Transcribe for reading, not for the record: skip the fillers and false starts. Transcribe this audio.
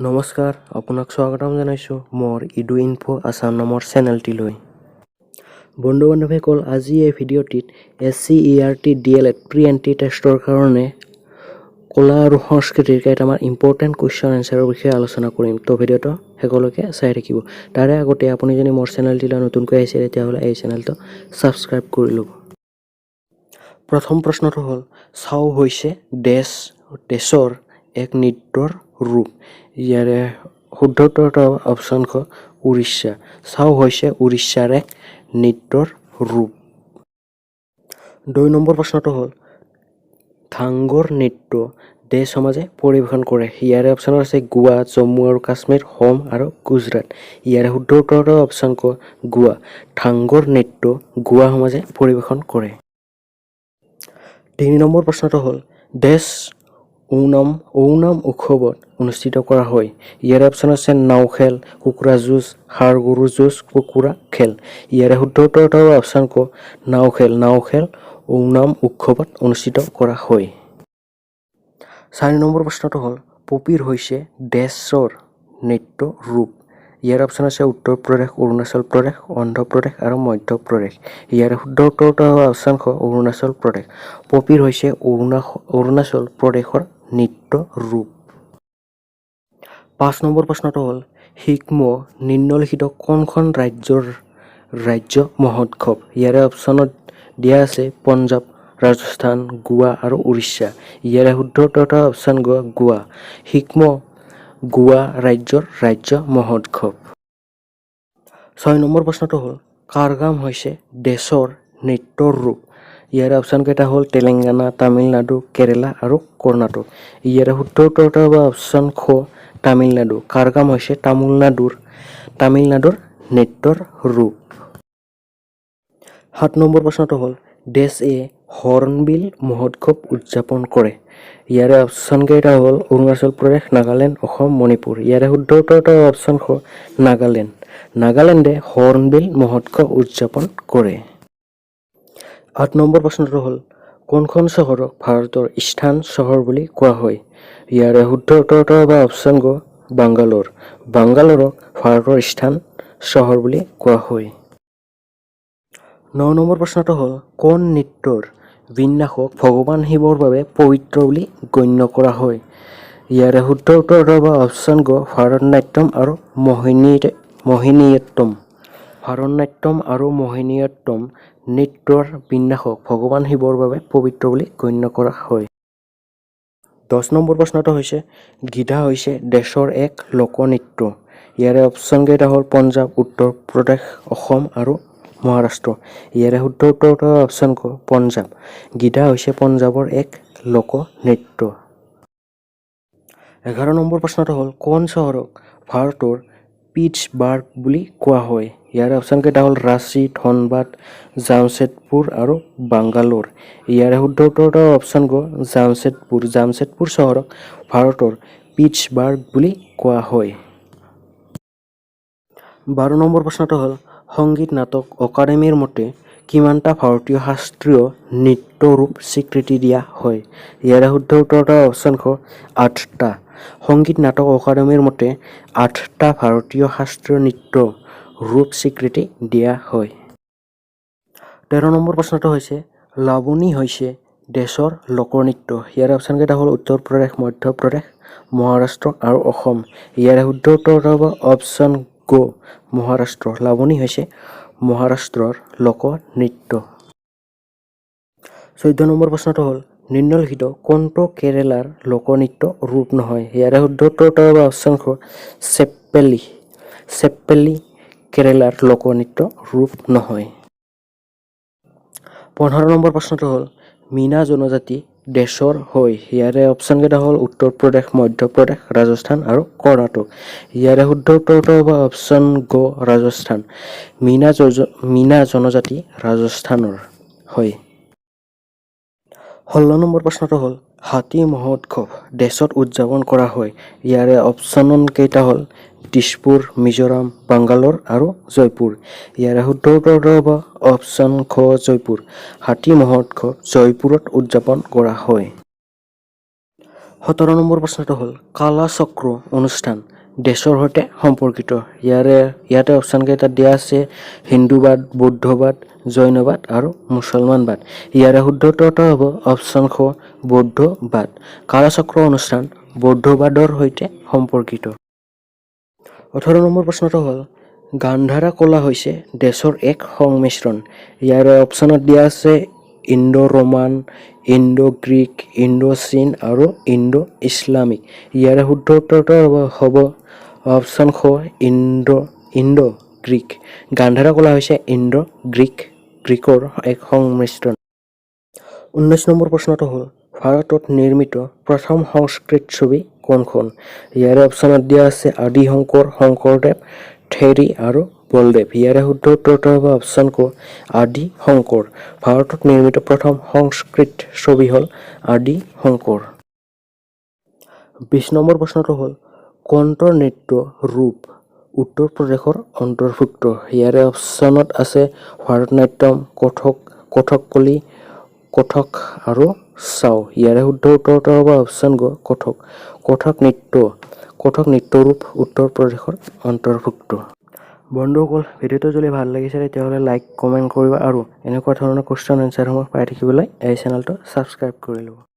নমস্কাৰ, আপোনাক স্বাগতম জনাইছোঁ মোৰ ইডু ইনফো আছাম নামৰ চেনেলটিলৈ। বন্ধু বান্ধৱীসকল, আজি এই ভিডিঅ'টিত SCERT DLED প্ৰি এণ্ট্ৰি টেষ্টৰ কাৰণে কলা আৰু সংস্কৃতিৰ কেইটামান ইম্পৰ্টেণ্ট কুৱেশ্যন এনচাৰৰ বিষয়ে আলোচনা কৰিম। তো ভিডিঅ'টো শেষলৈকে চাই থাকিব। তাৰে আগতে আপুনি যদি মোৰ চেনেলটিলৈ নতুনকৈ আহিছে তেতিয়াহ'লে এই চেনেলটো ছাবস্ক্ৰাইব কৰি ল'ব। প্ৰথম প্ৰশ্নটো হ'ল, ছাউ হৈছে দেশৰ এক নৃত্যৰ ৰূপ। ইয়াৰে শুদ্ধ উত্তৰটো অপশ্যন খ উৰিষ্যা। ছাউ হৈছে উৰিষ্যাৰ এক নৃত্যৰ ৰূপ। 2 নম্বৰ প্ৰশ্নটো হ'ল, ধাংগৰ নৃত্য দেশ সমাজে পৰিৱেশন কৰে। ইয়াৰে অপশ্যন আছে গোৱা, জম্মু আৰু কাশ্মীৰ, হোম আৰু গুজৰাট। ইয়াৰে শুদ্ধ উত্তৰটো অপশ্যন ক গোৱা। ধাংগৰ নৃত্য গোৱা সমাজে পৰিৱেশন কৰে। 3 নম্বৰ প্ৰশ্নটো হ'ল, দেশ ওনাম উৎসৱত অনুষ্ঠিত কৰা হয়। ইয়াৰে অপশ্যন আছে নাও খেল, কুকুৰা যুঁজ, ষাঁড় গৰু যুঁজ, কুকুৰা খেল। ইয়াৰে শুদ্ধ উত্তৰটো অপশ্যন ক নাও খেল। নাও খেল ওনাম উৎসৱত অনুষ্ঠিত কৰা হয়। 4 নম্বৰ প্ৰশ্নটো হ'ল, পপিৰ হৈছে দেশৰ নৃত্য ৰূপ। ইয়াৰ অপশ্যন আছে উত্তৰ প্ৰদেশ, অৰুণাচল প্ৰদেশ, অন্ধ্ৰ প্ৰদেশ আৰু মধ্য প্ৰদেশ। ইয়াৰে শুদ্ধ উত্তৰটো হ'ব অপশ্যন খ অৰুণাচল প্ৰদেশ। পপিৰ হৈছে অৰুণাচল প্ৰদেশৰ নৃত্য ৰূপ। 5 নম্বৰ প্ৰশ্নটো হ'ল, শিগম নিম্নলিখিত কোনখন ৰাজ্য মহোৎসৱ? ইয়াৰে অপশ্যনত দিয়া আছে পঞ্জাৱ, ৰাজস্থান, গোৱা আৰু উৰিষ্যা। ইয়াৰে শুদ্ধ উত্তৰটো অপশ্যন গ গোৱা। শিগম গোৱা ৰাজ্যৰ ৰাজ্য মহোৎসৱ। 6 নম্বৰ প্ৰশ্নটো হ'ল, কাৰগাম হৈছে দেশৰ নৃত্যৰ ৰূপ। ইয়াৰে অপশ্যন কেইটা হ'ল তেলেংগানা, তামিলনাডু, কেৰেলা আৰু কৰ্ণাটক। ইয়াৰে শুদ্ধ উত্তৰটো হ'ব অপশ্যন খ তামিলনাডু। কাৰগাম হৈছে তামিলনাডুৰ নৃত্যৰ ৰূপ। 7 নম্বৰ প্ৰশ্নটো হ'ল, দেশে হৰ্ণবিল মহোৎসৱ উদযাপন কৰে। ইয়াৰে অপশ্যন কেইটা হ'ল অৰুণাচল প্ৰদেশ, নাগালেণ্ড, অসম, মণিপুৰ। ইয়াৰে শুদ্ধ উত্তৰটো অপশ্যন খ নাগালেণ্ড। নাগালেণ্ডে হৰ্ণবিল মহোৎসৱ উদযাপন কৰে। 8 নম্বৰ প্ৰশ্নটো হ'ল, কোনখন চহৰক ভাৰতৰ স্থান চহৰ বুলি কোৱা হয়? ইয়াৰে শুদ্ধ উত্তৰটো হ'ব অপশ্যন গ বাংগালোৰ। বাংগালোৰক ভাৰতৰ স্থান চহৰ বুলি কোৱা হয়। 9 নম্বৰ প্ৰশ্নটো হ'ল, কোন নৃত্যৰ বিন্যাসক ভগৱান শিৱৰ বাবে পবিত্ৰ বুলি গণ্য কৰা হয়? ইয়াৰে শুদ্ধ উত্তৰটো হ'ব অপশ্যন গ ভাৰতনাট্যম আৰু মোহিনীয়ট্টম। ভাৰতনাট্যম আৰু মোহিনীয়ট্টম নৃত্যৰ বিন্যাসক ভগৱান শিৱৰ বাবে পবিত্ৰ বুলি গণ্য কৰা হয়। 10 নম্বৰ প্ৰশ্নটো হৈছে, গীধা হৈছে দেশৰ এক লোকনৃত্য। ইয়াৰে অপশ্যন কেইটা হ'ল পঞ্জাৱ, উত্তৰ প্ৰদেশ, অসম আৰু মহাৰাষ্ট্ৰ। ইয়াৰে শুদ্ধ উত্তৰটো অপশ্যন ক পঞ্জাৱ। গীধা হৈছে পঞ্জাৱৰ এক লোকনৃত্য। 11 নম্বৰ প্ৰশ্নটো হ'ল, কোন চহৰক ভাৰতৰ পিটছবাৰ্গ বুলি কোৱা হয়? ইয়াৰে অপশ্যন কেইটা হ'ল ৰাঁচী, ধনবাদ, জামছেদপুৰ আৰু বাংগালোৰ। ইয়াৰে শুদ্ধ উত্তৰটো অপশ্যন গ জামছেদপুৰ। জামছেদপুৰ চহৰক ভাৰতৰ পিটছবাৰ্গ বুলি কোৱা হয়। 12 নম্বৰ প্ৰশ্নটো হ'ল, সংগীত নাটক অকাডেমীৰ মতে কিমানটা ভাৰতীয় শাস্ত্ৰীয় নৃত্য ৰূপ স্বীকৃতি দিয়া হয়? ইয়াৰে শুদ্ধ উত্তৰটো অপশ্যন খ 8টা। সংগীত নাটক অকাডেমীৰ মতে 8টা ভাৰতীয় শাস্ত্ৰীয় নৃত্য ৰূপ স্বীকৃতি দিয়া হয়। 13 নম্বৰ প্ৰশ্নটো হৈছে, লাৱনী হৈছে দেশৰ লোকনৃত্য। ইয়াৰে অপশ্যন কেইটা হ'ল উত্তৰ প্ৰদেশ, মধ্য প্ৰদেশ, মহাৰাষ্ট্ৰ আৰু অসম। ইয়াৰে শুদ্ধ উত্তৰটো হ'ব অপশ্যন গ মহাৰাষ্ট্ৰ। লাৱনী হৈছে মহাৰাষ্ট্ৰৰ লোকনৃত্য। 14 নম্বৰ প্ৰশ্নটো হ'ল, নিম্নলিখিত কোনটো কেৰেলাৰ লোকনৃত্য ৰূপ নহয়? ইয়াৰে শুদ্ধ উত্তৰটো হ'ব অপশ্যন খ চেপ্পেলি। চেপ্পেলি কেৰেলাৰ লোকনৃত্য ৰূপ নহয়। 15 নম্বৰ প্ৰশ্নটো হ'ল, মিনা জনজাতি দেশৰ হয়। ইয়াৰে অপশ্যন কেইটা হ'ল উত্তৰ প্ৰদেশ, মধ্য প্ৰদেশ, ৰাজস্থান আৰু কৰ্ণাটক। ইয়াৰে শুদ্ধ উত্তৰটো হ'ব অপশ্যন গ ৰাজস্থান। মিনা জনজাতি ৰাজস্থানৰ হয়। 16 নম্বৰ প্ৰশ্নটো হ'ল, হাতী মহোৎসৱ দেশত উদযাপন কৰা হয়। ইয়াৰে অপশ্যন কেইটা হ'ল দিছপুৰ, মিজোৰাম, বাংগালোৰ আৰু জয়পুৰ। ইয়াৰে শুদ্ধ উত্তৰটো হ'ব অপশ্যন খ জয়পুৰ। হাতী মহোৎসৱ জয়পুৰত উদযাপন কৰা হয়। 17 নম্বৰ প্ৰশ্নটো হ'ল কালাচক্ৰ অনুষ্ঠান দেশৰ সৈতে সম্পৰ্কিত। ইয়াতে অপশ্যন কেইটা দিয়া আছে হিন্দুবাদ, বৌদ্ধবাদ, জৈনবাদ আৰু মুছলমানবাদ। ইয়াৰে শুদ্ধ উত্তৰটো হ'ব অপশ্যন খ বৌদ্ধবাদ। কালাচক্ৰ অনুষ্ঠান বৌদ্ধবাদৰ সৈতে সম্পৰ্কিত। 18 নম্বৰ প্ৰশ্নটো হ'ল গান্ধাৰা কলা হৈছে দেশৰ এক সংমিশ্ৰণ। ইয়াৰে অপশ্যনত দিয়া আছে Indo Roman, Indo Greek, Indo চীন আৰু ইণ্ডো ইছলামিক। ইয়াৰে শুদ্ধ উত্তৰটো হ'ব অপশ্যন খ ইণ্ডো গ্ৰীক। গান্ধাৰা কলা হৈছে ইণ্ডো গ্ৰীকৰ এক সংমিশ্ৰণ। 19 নম্বৰ প্ৰশ্নটো হ'ল ভাৰতত নিৰ্মিত প্ৰথম সংস্কৃত ছবি কোনখন? ইয়াৰে অপশ্যনত দিয়া আছে আদি শংকৰ, শংকৰদেৱ, থেৰী আৰু বলদেৱ। ইয়াৰে শুদ্ধ উত্তৰটো হ'ব অপশ্যন ক আদি শংকৰ। ভাৰতত নিৰ্মিত প্ৰথম সংস্কৃত ছবি হ'ল আদি শংকৰ। 20 নম্বৰ প্ৰশ্নটো হ'ল কণ্ঠৰ নৃত্য ৰূপ উত্তৰ প্ৰদেশৰ অন্তৰ্ভুক্ত। ইয়াৰে অপশ্যনত আছে ভাৰতনাট্যম, কথককলি, কথক আৰু চাও। ইয়াৰে শুদ্ধ উত্তৰটো হ'ব অপশ্যন গ কথক নৃত্য ৰূপ উত্তৰ প্ৰদেশৰ অন্তৰ্ভুক্ত। বন্ধুসকল, ভিডিঅ'টো যদি ভাল লাগিছে তেতিয়াহ'লে লাইক কমেণ্ট কৰিবা আৰু এনেকুৱা ধৰণৰ কুৱেশ্যন এনচাৰসমূহ পাই থাকিবলৈ এই চেনেলটো ছাবস্ক্ৰাইব কৰি ল'ব।